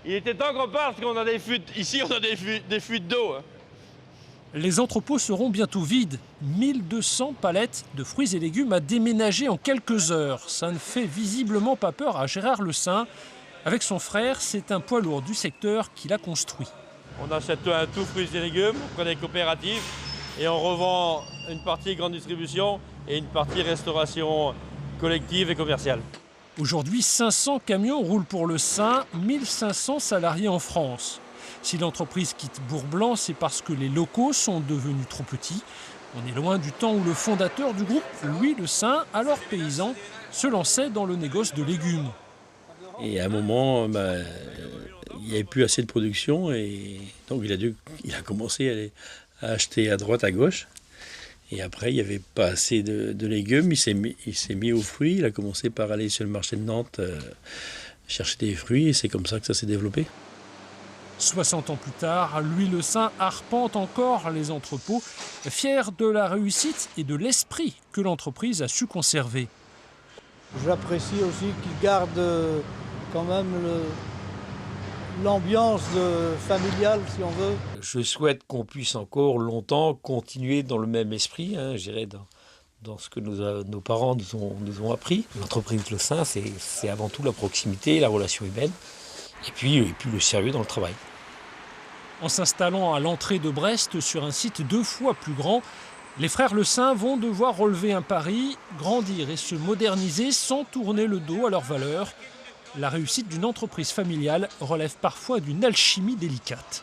Il était temps qu'on parte parce qu'on a des fuites. Ici, on a des fuites d'eau. Hein. Les entrepôts seront bientôt vides. 1200 palettes de fruits et légumes à déménager en quelques heures. Ça ne fait visiblement pas peur à Gérard Le Saint. Avec son frère, c'est un poids lourd du secteur qui l'a construit. On achète un tout fruits et légumes auprès des coopératives et on revend une partie grande distribution et une partie restauration collective et commerciale. Aujourd'hui, 500 camions roulent pour Le Saint, 1500 salariés en France. Si l'entreprise quitte Bourg-Blanc, c'est parce que les locaux sont devenus trop petits. On est loin du temps où le fondateur du groupe, Louis Le Saint, alors paysan, se lançait dans le négoce de légumes. Et à un moment, il n'y avait plus assez de production et donc il a commencé à acheter à droite, à gauche. Et après, il n'y avait pas assez de légumes, il s'est mis aux fruits. Il a commencé par aller sur le marché de Nantes chercher des fruits et c'est comme ça que ça s'est développé. 60 ans plus tard, Louis Le Saint arpente encore les entrepôts, fier de la réussite et de l'esprit que l'entreprise a su conserver. J'apprécie aussi qu'il garde quand même l'ambiance familiale, si on veut. Je souhaite qu'on puisse encore longtemps continuer dans le même esprit, je dirais, dans ce que nos parents nous ont appris. L'entreprise Le Saint, c'est avant tout la proximité, la relation humaine, et puis le sérieux dans le travail. En s'installant à l'entrée de Brest sur un site 2 fois plus grand, les frères Le Saint vont devoir relever un pari, grandir et se moderniser sans tourner le dos à leurs valeurs. La réussite d'une entreprise familiale relève parfois d'une alchimie délicate.